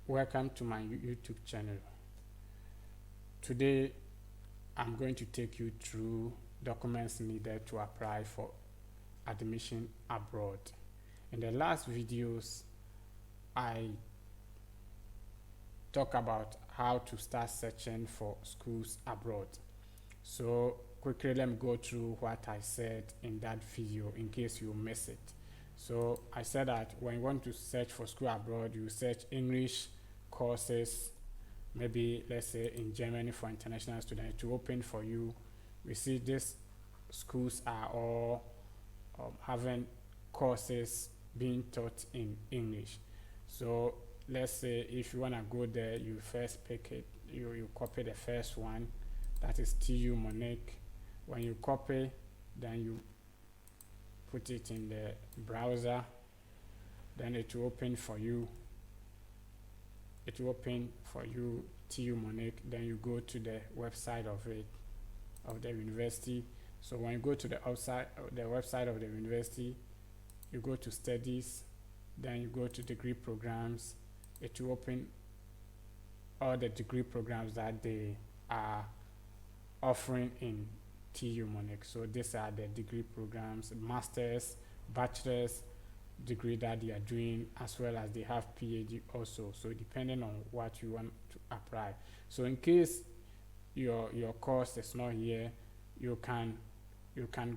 Welcome to my YouTube channel. Today I'm going to take you through documents needed to apply for admission abroad. In the last videos I talk about how to start searching for schools abroad. So quickly let me go through what I said in that video in case you miss it. So I said that when you want to search for school abroad, you search English courses, maybe let's say in Germany for international students, to open for you. We see these schools are all having courses being taught in English. So let's say if you want to go there, you first pick it, you copy the first one, that is TU Munich. When you copy, then you put it in the browser, then it will open for you. It will open for you TU Munich. Then you go to the website of it, of the university. So when you go to the website of the university, you go to studies, then you go to degree programs. It will open all the degree programs that they are offering in TU Munich. So these are the degree programs: masters, bachelor's degree that they are doing, as well as they have PhD also. So depending on what you want to apply. So in case your course is not here, you can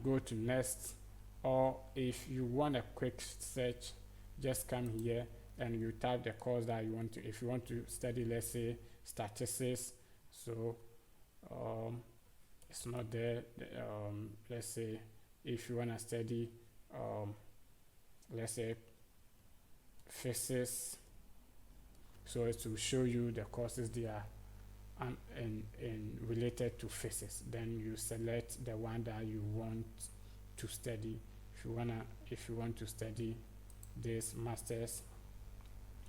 go to next, or if you want a quick search, just come here and you type the course that you want to. If you want to study, let's say statistics, so it's not there. Let's say if you want to study let's say physics, so it will show you the courses they are and related to physics. Then you select the one that you want to study. If you want to study this Masters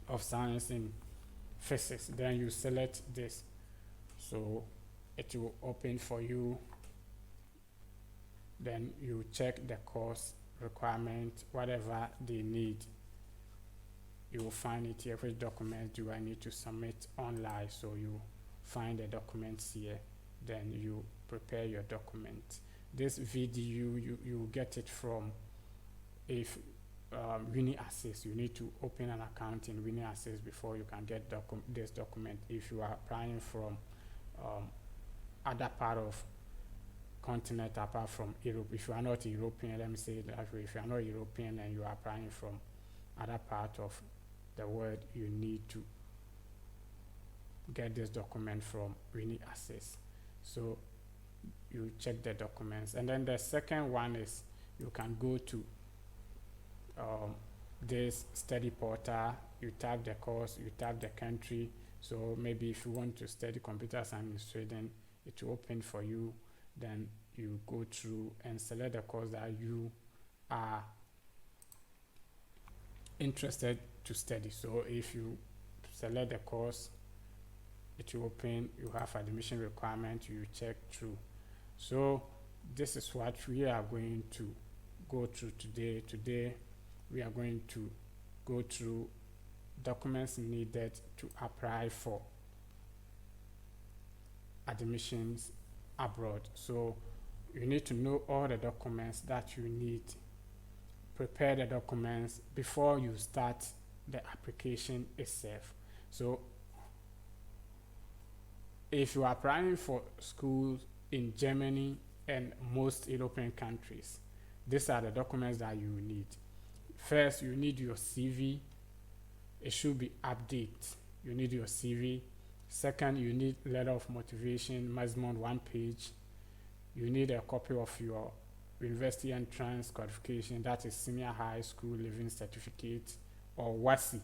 of Science in Physics, then you select this. So it will open for you. Then you check the course requirement, whatever they need. You will find it here. Which document do I need to submit online? So you find the documents here, then you prepare your document. This video you get it from UniAssist. You need to open an account in UniAssist before you can get this document. If you are applying from other part of continent apart from Europe, if you are not European, let me say it that way, if you are not European and you are applying from other part of the world, you need to get this document from UniAssist. So you check the documents, and then the second one is you can go to this study portal. You type the course, you type the country. So maybe if you want to study computer science in Sweden, it will open for you. Then you go through and select the course that you are interested to study. So if you select the course, it will open. You have admission requirement, you check through. So this is what we are going to go through today. Today we are going to go through documents needed to apply for admissions abroad. So you need to know all the documents that you need. Prepare the documents before you start the application itself. So if you are applying for schools in Germany and most European countries, these are the documents that you need. First, you need your CV. It should be updated. You need your CV. Second, you need letter of motivation, maximum 1 page. You need a copy of your university entrance qualification, that is senior high school leaving certificate or WASI.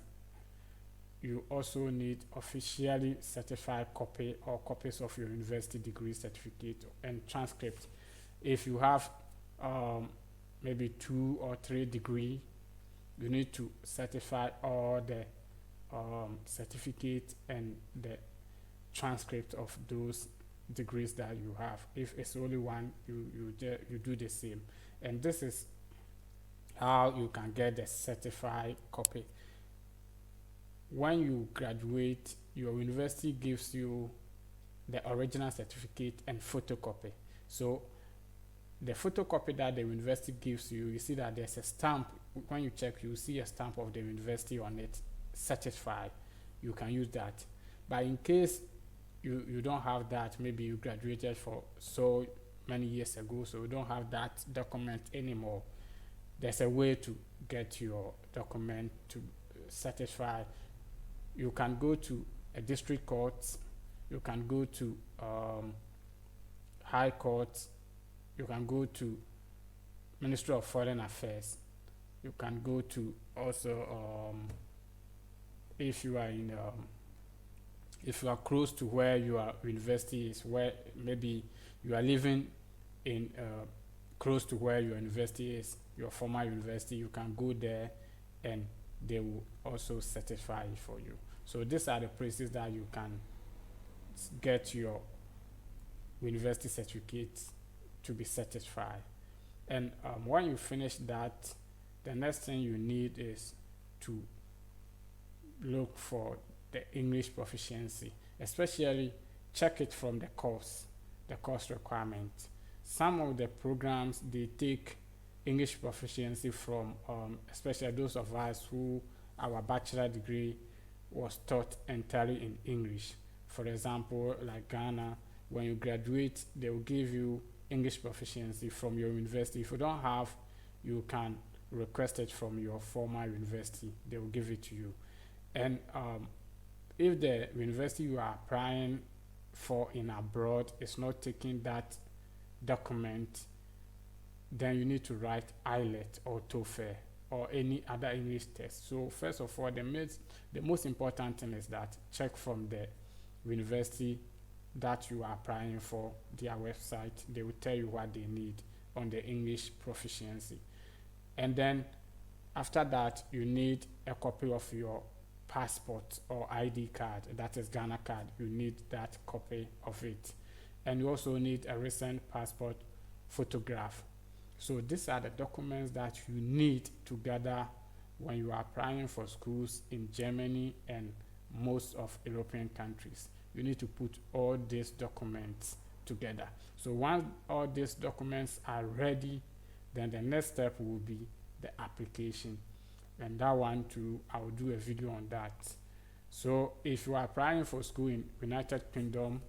You also need officially certified copy or copies of your university degree certificate and transcript. If you have maybe 2 or 3 degree, you need to certify all the certificate and the transcript of those degrees that you have. If it's only one, you do the same. And this is how you can get the certified copy. when you graduate, your university gives you the original certificate and photocopy. So the photocopy that the university gives you, you see that there's a stamp. When you check, you see a stamp of the university on it, certified. You can use that. But in case you don't have that, maybe you graduated for so many years ago, so you don't have that document anymore, there's a way to get your document to satisfy. You can go to a district court, you can go to high court, you can go to Ministry of Foreign Affairs, you can go to also if you are in if you are close to where your university is, where maybe you are living in close to where your university is, your former university, you can go there and they will also certify it for you. So these are the places that you can get your university certificate to be certified. And when you finish that, the next thing you need is to look for the English proficiency, especially check it from the course requirement. Some of the programs, they take English proficiency from, especially those of us who our bachelor degree was taught entirely in English. For example, like Ghana, when you graduate, they will give you English proficiency from your university. If you don't have, you can request it from your former university. They will give it to you. And if the university you are applying for in abroad is not taking that document, then you need to write IELTS or TOEFL or any other English test. So first of all, the most important thing is that check from the university that you are applying for, their website. They will tell you what they need on the English proficiency. And then after that, you need a copy of your passport or ID card, that is Ghana card. You need that copy of it. And you also need a recent passport photograph. So these are the documents that you need to gather when you are applying for schools in Germany and most of European countries. You need to put all these documents together. So once all these documents are ready, then the next step will be the application. And that one too, I will do a video on that. So if you are applying for school in United Kingdom,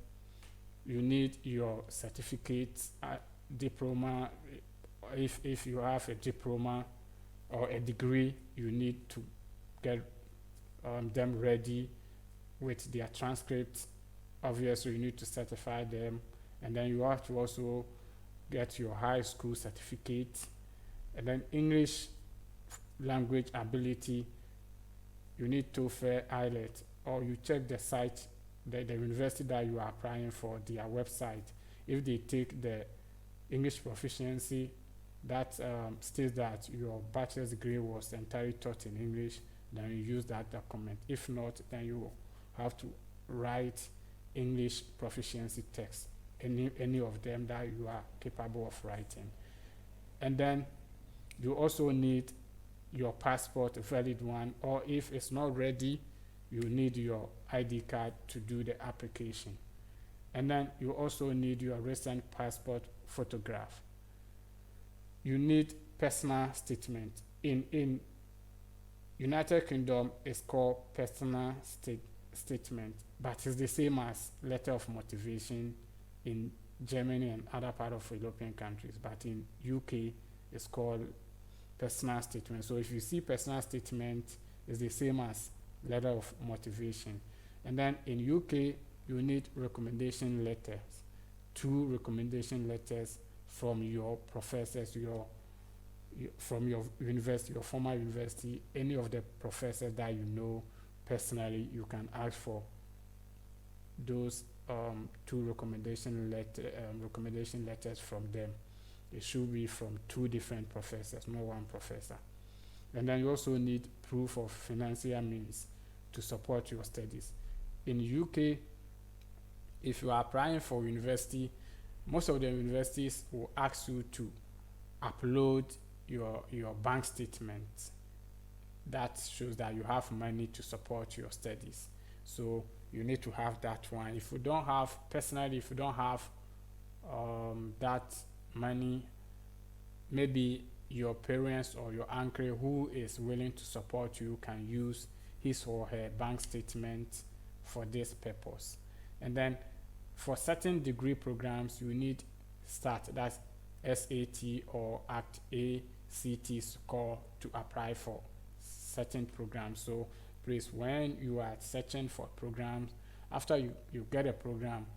you need your certificate, diploma. If you have a diploma or a degree, you need to get them ready with their transcripts. Obviously, you need to certify them, and then you have to also get your high school certificate, and then English language ability. You need TOEFL, IELTS, or you check the site, the university that you are applying for, their website. If they take the English proficiency that states that your bachelor's degree was entirely taught in English, then you use that document. If not, then you have to write English proficiency text, any of them that you are capable of writing. And then you also need your passport, a valid one, or if it's not ready, you need your ID card to do the application. And then you also need your recent passport photograph. You need personal statement. In United Kingdom, it's called personal statement, but it's the same as letter of motivation in Germany and other part of European countries. But in UK, it's called personal statement. So if you see personal statement, it's the same as letter of motivation. And then in UK, you need recommendation letters, 2 recommendation letters from your professors, from your university, your former university, any of the professors that you know personally. You can ask for those 2 recommendation letters from them. It should be from 2 different professors, not 1 professor. And then you also need proof of financial means to support your studies. In UK, if you are applying for university, most of the universities will ask you to upload your bank statement. that shows that you have money to support your studies. So you need to have that one. If you don't have, personally, if you don't have that money, maybe your parents or your uncle who is willing to support you can use his or her bank statement for this purpose. And then for certain degree programs, you need SAT, that's SAT or Act ACT score to apply for certain programs. So please, when you are searching for programs, after you get a program,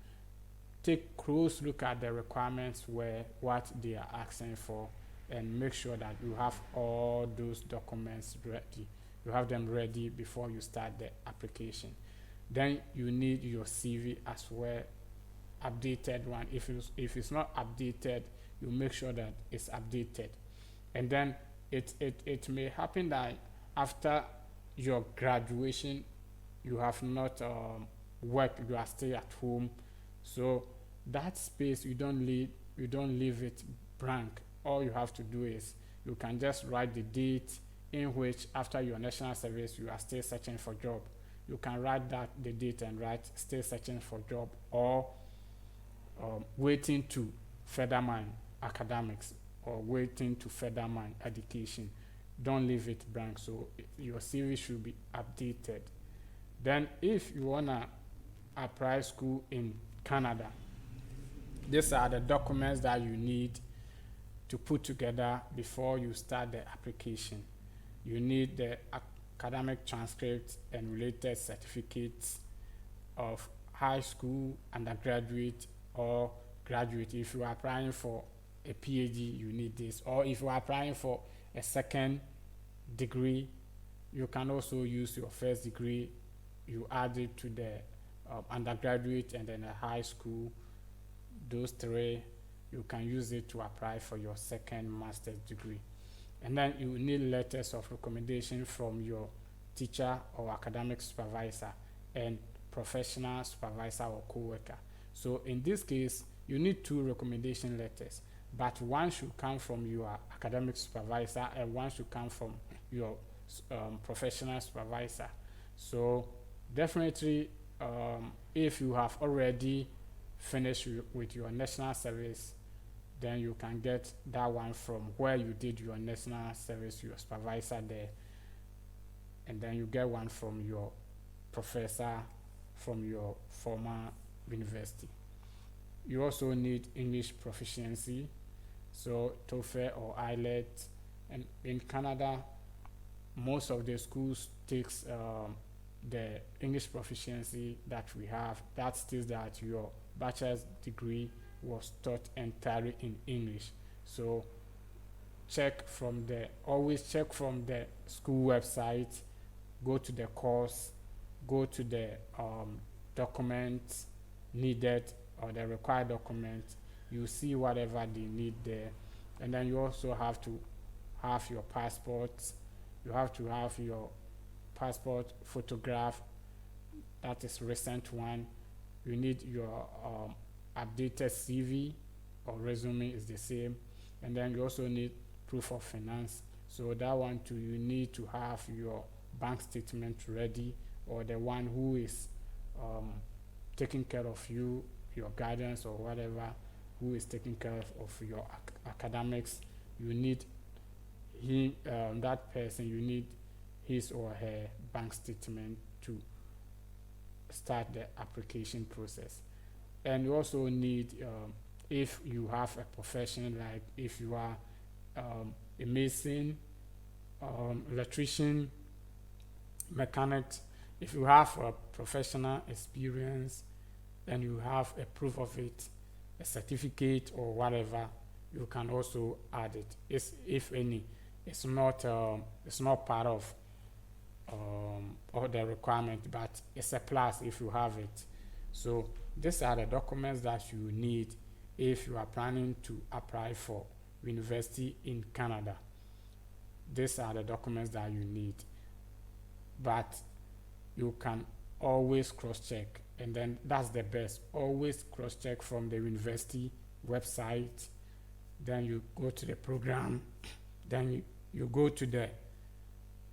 take close look at the requirements, where what they are asking for, and make sure that you have all those documents ready. You have them ready before you start the application. Then you need your CV as well, updated one. If it's not updated, you make sure that it's updated. And then it may happen that after your graduation, you have not worked, you are still at home. So that space, you don't leave it blank. All you have to do is you can just write the date in which after your national service you are still searching for job. You can write that the date and write still searching for job, or waiting to further my academics, or waiting to further my education. Don't leave it blank. So your CV should be updated. Then if you wanna apply school in Canada, these are the documents that you need to put together before you start the application. You need the academic transcript and related certificates of high school, undergraduate, or graduate. If you are applying for a PhD, you need this. Or if you are applying for a second degree, you can also use your first degree. You add it to the undergraduate and then a high school. Those three, you can use it to apply for your second master's degree. And then you need letters of recommendation from your teacher or academic supervisor and professional supervisor or co-worker. So in this case, you need 2 recommendation letters, but one should come from your academic supervisor and one should come from your professional supervisor. So definitely, if you have already finished with your national service, then you can get that one from where you did your national service, your supervisor there, and then you get one from your professor from your former university. You also need English proficiency, so TOEFL or IELTS. And in Canada, most of the schools takes the English proficiency that we have, that states that your bachelor's degree was taught entirely in English. So always check from the school website, go to the course, go to the documents needed or the required documents. You see whatever they need there. And then you also have to have your passport. You have to have your passport photograph, that is recent one. You need your updated CV or resume is the same. And then you also need proof of finance. So that one too, you need to have your bank statement ready, or the one who is taking care of you, your guidance or whatever, who is taking care of your academics. You need that person, you need his or her bank statement to start the application process. And you also need, if you have a profession, like if you are a mason, electrician, mechanic, if you have a professional experience and you have a proof of it, a certificate or whatever, you can also add it. If any, it's not part of all the requirement, but it's a plus if you have it. So these are the documents that you need if you are planning to apply for university in Canada. These are the documents that you need, but you can always cross-check, and then that's the best. Always cross-check from the university website, then you go to the program, then you go to the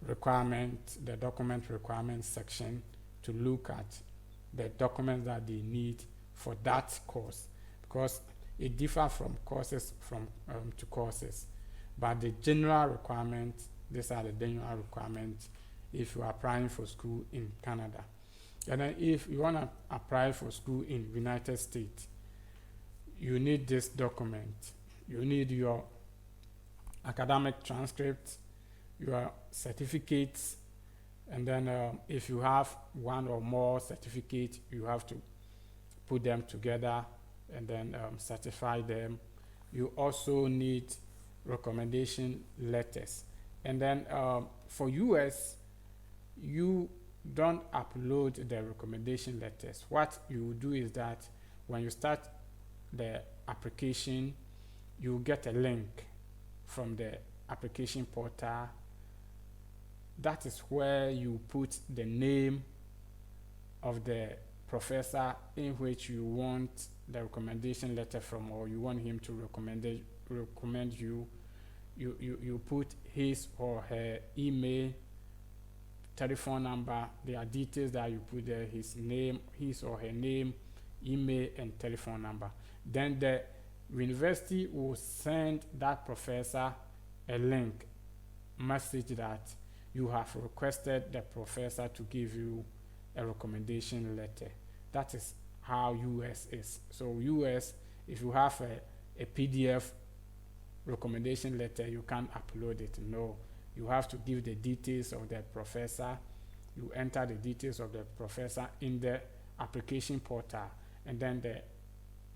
the document requirement section to look at the documents that they need for that course, because it differs from courses to courses. But the general requirements, these are the general requirements if you are applying for school in Canada. And then if you want to apply for school in United States, you need this document. You need your academic transcript, your certificates, and then if you have one or more certificates, you have to put them together and then certify them. You also need recommendation letters. And then for US, you don't upload the recommendation letters. What you do is that when you start the application, you get a link from the application portal. That is where you put the name of the professor in which you want the recommendation letter from, or you want him to recommend you. You put his or her email, telephone number. There are details that you put there: his or her name, email, and telephone number. Then the university will send that professor a link message that you have requested the professor to give you a recommendation letter. That is how US is. So US, if you have a PDF recommendation letter, you can't upload it. No, you have to give the details of the professor. You enter the details of the professor in the application portal, and then the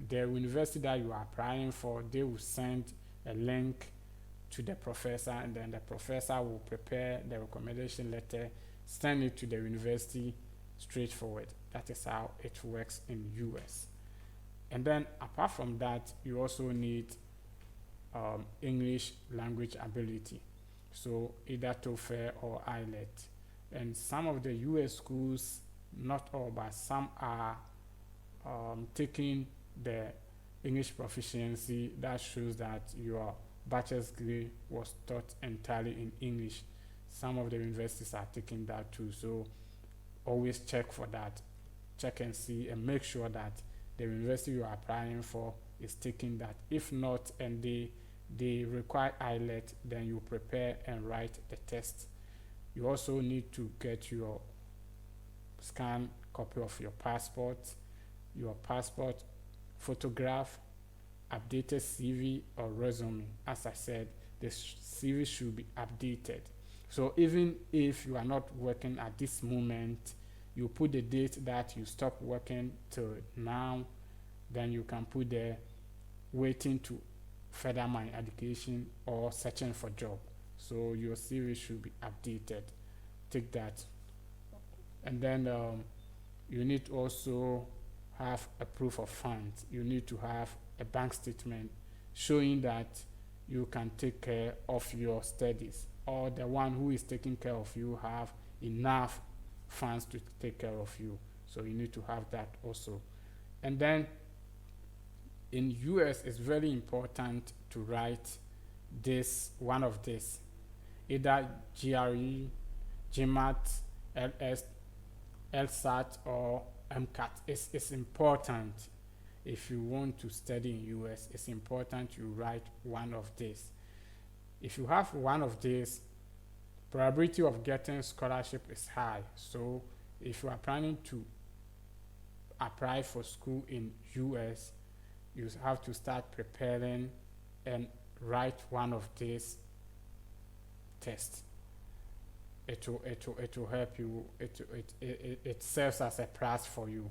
university that you are applying for, they will send a link to the professor, and then the professor will prepare the recommendation letter, send it to the university straightforward. That is how it works in US. And then apart from that, you also need English language ability, so either TOEFL or IELTS. And some of the US schools, not all, but some are taking the English proficiency that shows that your bachelor's degree was taught entirely in English. Some of the universities are taking that too, so always check for that. Check and see and make sure that the university you are applying for is taking that. If not, and they require IELTS, then you prepare and write the test. You also need to get your scanned copy of your passport photograph, updated CV or resume. As I said, the CV should be updated. So even if you are not working at this moment, you put the date that you stop working till now, then you can put there waiting to further my education or searching for job. So your CV should be updated. Take that. And then you need to also have a proof of funds. You need to have a bank statement showing that you can take care of your studies, or the one who is taking care of you have enough funds to take care of you. So you need to have that also. And then in US, it's very important to write one of this, either GRE, GMAT, LSAT, or MCAT. It's important. If you want to study in US, it's important you write one of these. If you have one of these, probability of getting scholarship is high. So if you are planning to apply for school in US, you have to start preparing and write one of these tests. It will help you. It serves as a plus for you.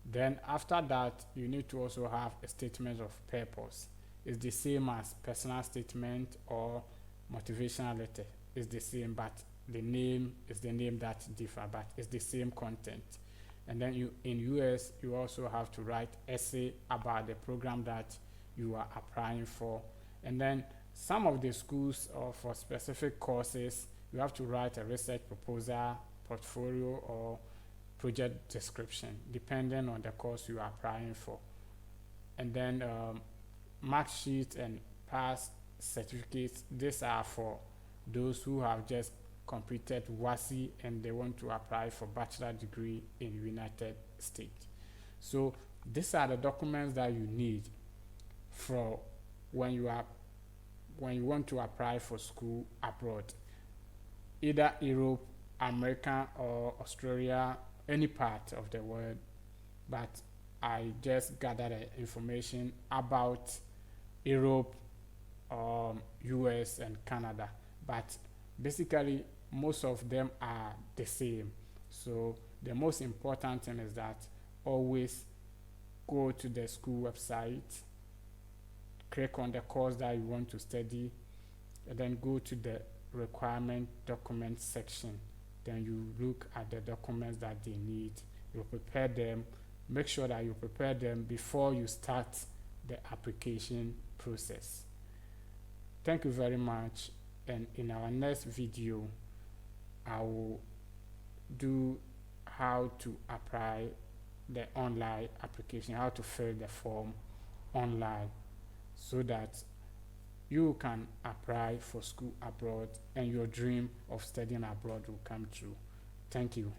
Then after that, you need to also have a statement of purpose. It's the same as personal statement or motivational letter. It's the same, but the name is the name that differs, but it's the same content. And then in US, you also have to write essay about the program that you are applying for. And then some of the schools, or for specific courses, you have to write a research proposal, portfolio, or project description, depending on the course you are applying for. And then mark sheets and pass certificates. These are for those who have just completed WASI and they want to apply for bachelor degree in United States. So these are the documents that you need for when you want to apply for school abroad, either Europe, America, or Australia, any part of the world. But I just gathered the information about Europe, US, and Canada. But basically, most of them are the same. So the most important thing is that always go to the school website, click on the course that you want to study, and then go to the requirement document section. Then you look at the documents that they need. You prepare them. Make sure that you prepare them before you start the application process. Thank you very much, and in our next video I will do how to apply the online application, how to fill the form online, so that you can apply for school abroad and your dream of studying abroad will come true. Thank you.